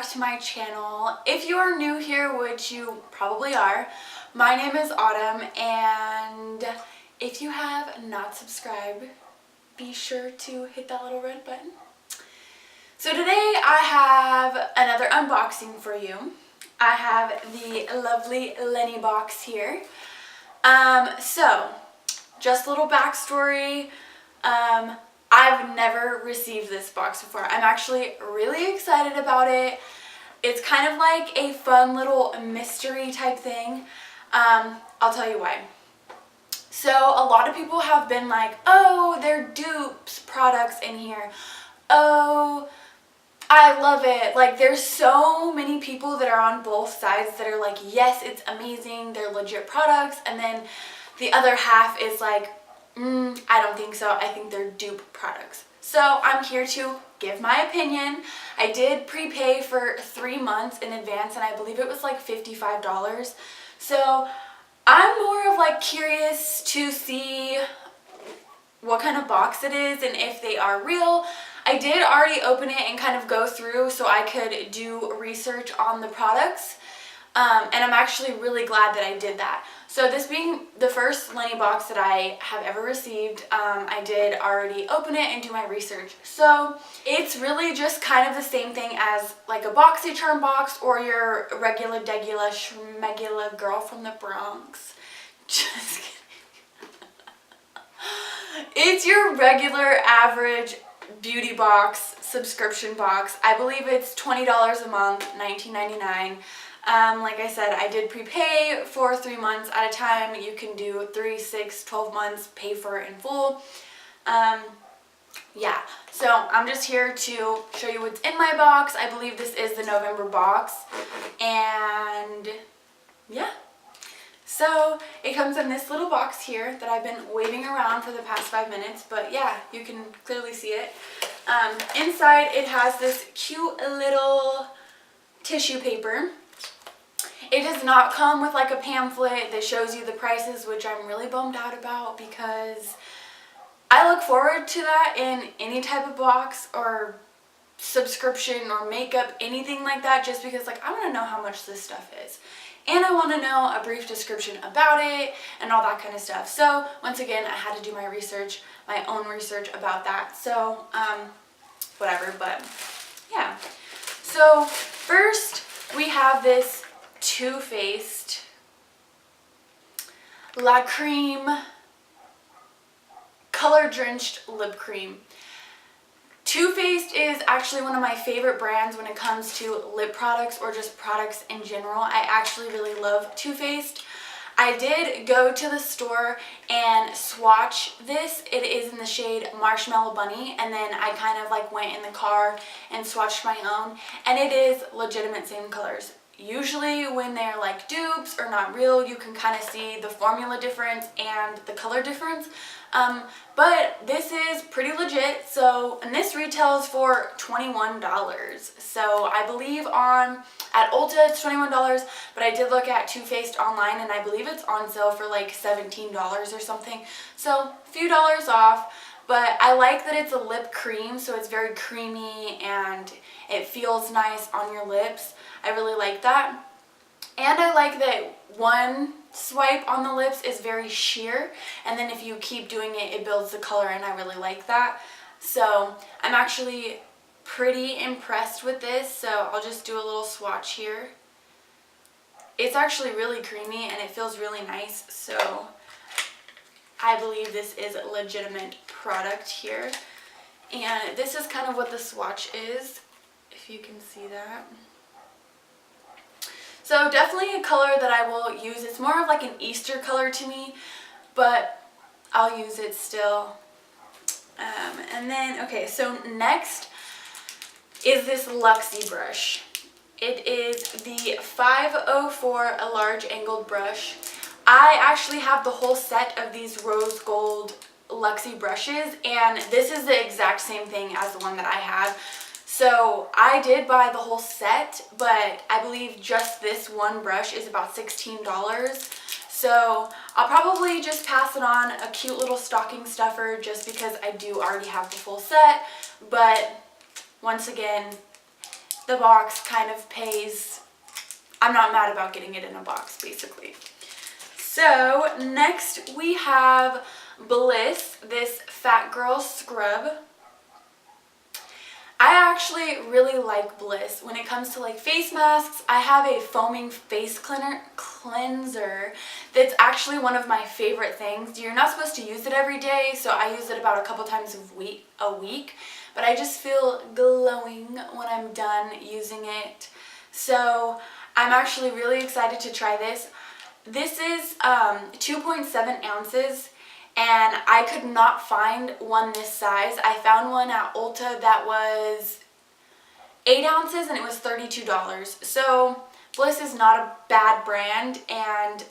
back to my channel. If you are new here, which you probably are, my name is Autumn, and if you have not subscribed, be sure to hit that little red button. So today I have another unboxing for you. I have the lovely Leny box here. So just a little backstory. I've never received this box before. I'm actually really excited about it. It's kind of like a fun little mystery type thing. I'll tell you why. So a lot of people have been like, oh, they're dupes products in here. Oh, I love it. Like, there's so many people that are on both sides that are like, yes, it's amazing, they're legit products. And then the other half is like, I don't think so. I think they're dupe products. So I'm here to give my opinion. I did prepay for 3 months in advance, and I believe it was like $55. So I'm more of like curious to see what kind of box it is and if they are real. I did already open it and kind of go through so I could do research on the products. And I'm actually really glad that I did that. So this being the first Leny box that I have ever received, I did already open it and do my research. So it's really just kind of the same thing as like a BoxyCharm box or your regular degula schmegula girl from the Bronx. Just kidding. It's your regular average beauty box, subscription box. I believe it's $20 a month, $19.99. Like I said, I did prepay for 3 months at a time. You can do 3, 6, 12 months, pay for it in full. Yeah, so I'm just here to show you what's in my box. I believe this is the November box, and yeah. So it comes in this little box here that I've been waving around for the past 5 minutes, but yeah, you can clearly see it. Inside it has this cute little tissue paper. It does not come with like a pamphlet that shows you the prices, which I'm really bummed out about because I look forward to that in any type of box or subscription or makeup, anything like that, just because like I want to know how much this stuff is. And I want to know a brief description about it and all that kind of stuff. So once again, I had to do my research, my own research about that. So whatever, but yeah. So first we have this Too Faced La Creme color drenched lip cream. Too Faced is actually one of my favorite brands when it comes to lip products or just products in general. I actually really love Too Faced. I did go to the store and swatch this. It is in the shade Marshmallow Bunny, and then I kind of like went in the car and swatched my own, and it is legitimate same colors. Usually when they're like dupes or not real, you can kind of see the formula difference and the color difference. But this is pretty legit. So, and this retails for $21. So I believe at Ulta it's $21, but I did look at Too Faced online and I believe it's on sale for like $17 or something. So a few dollars off. But I like that it's a lip cream, so it's very creamy and it feels nice on your lips. I really like that. And I like that one swipe on the lips is very sheer, and then if you keep doing it, it builds the color, and I really like that. So I'm actually pretty impressed with this, so I'll just do a little swatch here. It's actually really creamy and it feels really nice, so I believe this is a legitimate product here. And this is kind of what the swatch is, if you can see that. So definitely a color that I will use. It's more of like an Easter color to me, but I'll use it still. And then, okay, so next is this Luxie brush. It is the 504, a large angled brush. I actually have the whole set of these rose gold Luxie brushes, and this is the exact same thing as the one that I have. So I did buy the whole set, but I believe just this one brush is about $16. So I'll probably just pass it on, a cute little stocking stuffer, just because I do already have the full set. But once again, the box kind of pays. I'm not mad about getting it in a box, basically. So next we have Bliss, this Fat Girl Scrub. I actually really like Bliss. When it comes to like face masks, I have a foaming face cleanser that's actually one of my favorite things. You're not supposed to use it every day, so I use it about a couple times a week. But I just feel glowing when I'm done using it. So I'm actually really excited to try this. This is 2.7 ounces. And I could not find one this size. I found one at Ulta that was 8 ounces and it was $32. So Bliss is not a bad brand, and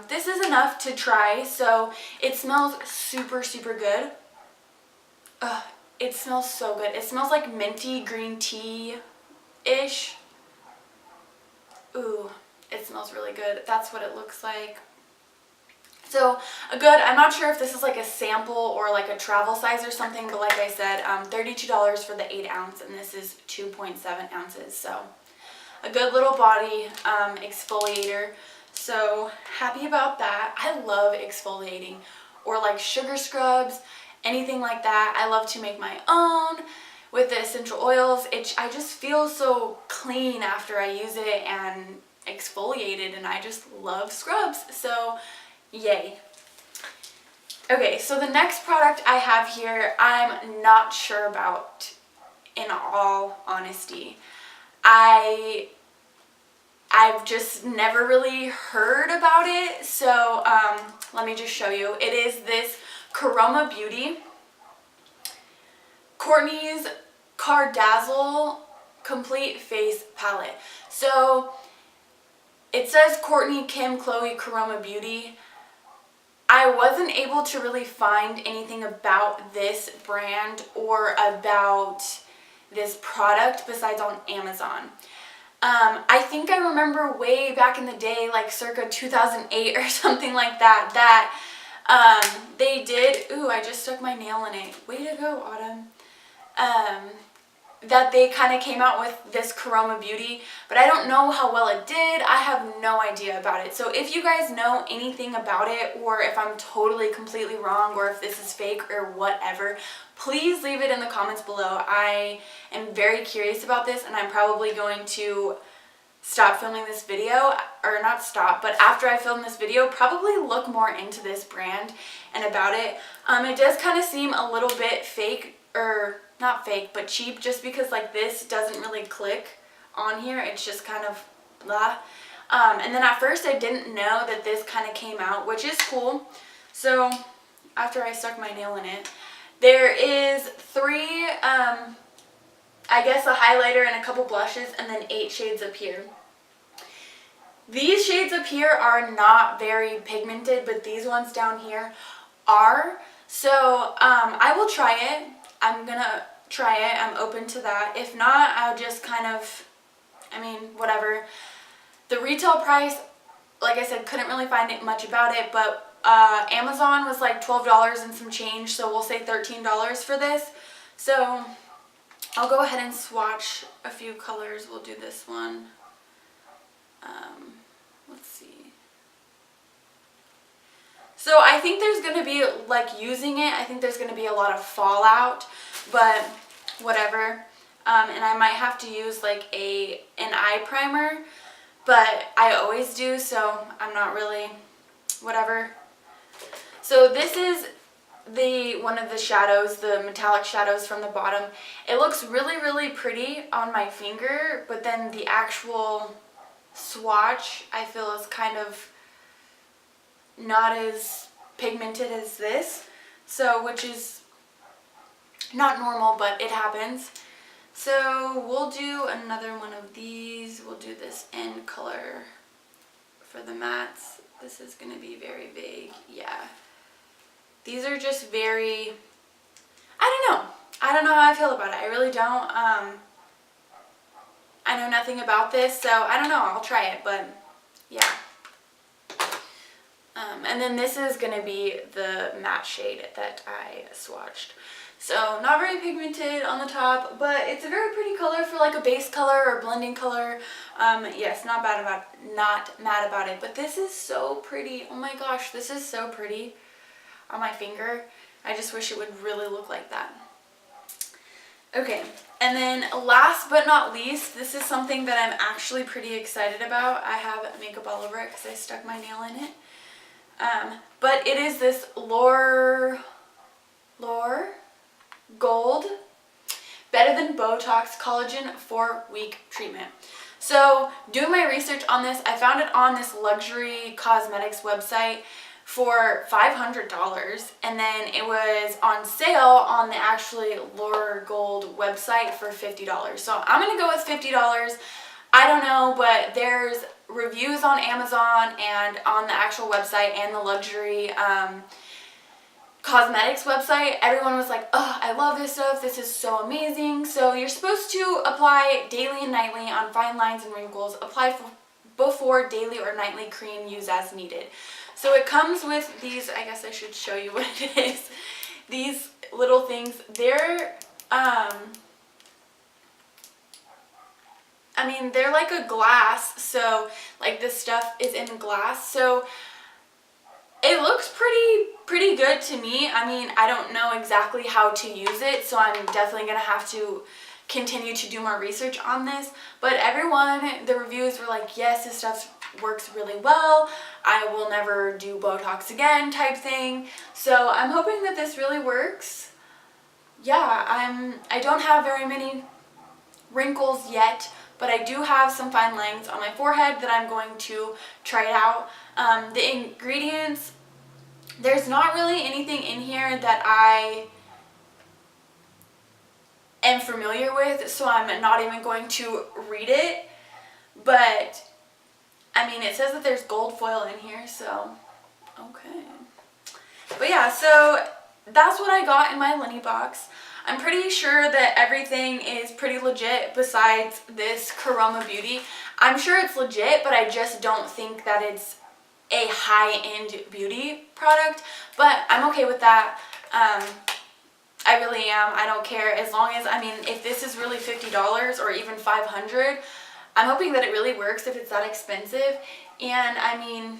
this is enough to try. So it smells super, super good. It smells so good. It smells like minty green tea-ish. Ooh, it smells really good. That's what it looks like. So good. I'm not sure if this is like a sample or like a travel size or something, but like I said, $32 for the 8 ounce, and this is 2.7 ounces. So a good little body exfoliator. So happy about that. I love exfoliating, or like sugar scrubs, anything like that. I love to make my own with the essential oils. I just feel so clean after I use it and exfoliated, and I just love scrubs. So yay. Okay, so the next product I have here, I'm not sure about, in all honesty. I've just never really heard about it, so let me just show you. It is this Caroma Beauty Kourtney's Cardazzle Complete Face Palette. So it says Kourtney, Kim, Chloe, Caroma Beauty. I wasn't able to really find anything about this brand or about this product besides on Amazon. I think I remember way back in the day, like circa 2008 or something like that, that they did, ooh, I just stuck my nail in it. Way to go, Autumn. That they kind of came out with this Caroma Beauty, but I don't know how well it did. I have no idea about it. So if you guys know anything about it, or if I'm totally completely wrong, or if this is fake or whatever, please leave it in the comments below. I am very curious about this, and I'm probably going to stop filming this video, or not stop, but after I film this video, probably look more into this brand and about it. It does kind of seem a little bit fake, or not fake, but cheap, just because like this doesn't really click on here. It's just kind of blah. And then at first I didn't know that this kind of came out, which is cool. So after I stuck my nail in it, there is 3, I guess a highlighter and a couple blushes, and then 8 shades up here. These shades up here are not very pigmented, but these ones down here are. So I will try it. I'm gonna try it. I'm open to that. If not, I'll just kind of, I mean, whatever. The retail price, like I said, couldn't really find much about it, but Amazon was like $12 and some change, so we'll say $13 for this. So I'll go ahead and swatch a few colors. We'll do this one. Let's see. So I think there's going to be, like, using it, I think there's going to be a lot of fallout, but whatever. And I might have to use like an eye primer, but I always do, so I'm not really, whatever. So this is one of the shadows, the metallic shadows from the bottom. It looks really, really pretty on my finger, but then the actual swatch I feel is kind of not as pigmented as this, so which is not normal, but it happens. So we'll do another one of these. We'll do this in color for the mattes. This is going to be very vague. Yeah, these are just very, I don't know how I feel about it. I really don't. I know nothing about this, so I don't know. I'll try it, but yeah. And then this is going to be the matte shade that I swatched. So not very pigmented on the top, but it's a very pretty color for like a base color or blending color. Yes, not mad about it. But this is so pretty. Oh my gosh, this is so pretty on my finger. I just wish it would really look like that. Okay, and then last but not least, this is something that I'm actually pretty excited about. I have makeup all over it because I stuck my nail in it. But it is this Lore Gold Better Than Botox Collagen 4-Week Treatment. So doing my research on this, I found it on this luxury cosmetics website for $500, and then it was on sale on the actually Lore Gold website for $50. So I'm gonna go with $50. I don't know, but there's reviews on Amazon and on the actual website and the luxury cosmetics website. Everyone was like, oh, I love this stuff. This is so amazing. So you're supposed to apply daily and nightly on fine lines and wrinkles. Apply before daily or nightly cream, use as needed. So it comes with these, I guess I should show you what it is. These little things, they're, I mean, they're like a glass, so like this stuff is in glass, so it looks pretty good to me. I mean, I don't know exactly how to use it, so I'm definitely gonna have to continue to do more research on this, but everyone, the reviews were like, yes, this stuff works really well, I will never do Botox again type thing. So I'm hoping that this really works. Yeah, I don't have very many wrinkles yet, but I do have some fine lines on my forehead that I'm going to try it out. The ingredients, there's not really anything in here that I am familiar with, so I'm not even going to read it, but I mean, it says that there's gold foil in here, so okay. But yeah, so that's what I got in my Leny box. I'm pretty sure that everything is pretty legit besides this Karoma Beauty. I'm sure it's legit, but I just don't think that it's a high-end beauty product, but I'm okay with that. I really am. I don't care, as long as, I mean, if this is really $50 or even $500, I'm hoping that it really works if it's that expensive. And I mean,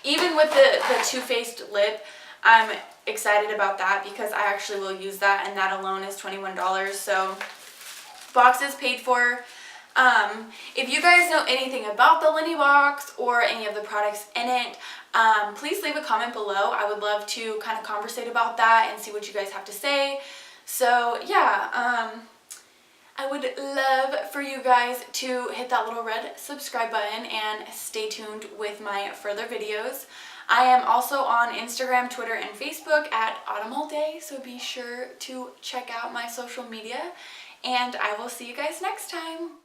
even with the Too Faced lip, I'm excited about that because I actually will use that, and that alone is $21. So box is paid for. If you guys know anything about the Leny box or any of the products in it, please leave a comment below. I would love to kind of conversate about that and see what you guys have to say. So yeah, I would love for you guys to hit that little red subscribe button and stay tuned with my further videos. I am also on Instagram, Twitter, and Facebook at Autumnallday, so be sure to check out my social media, and I will see you guys next time.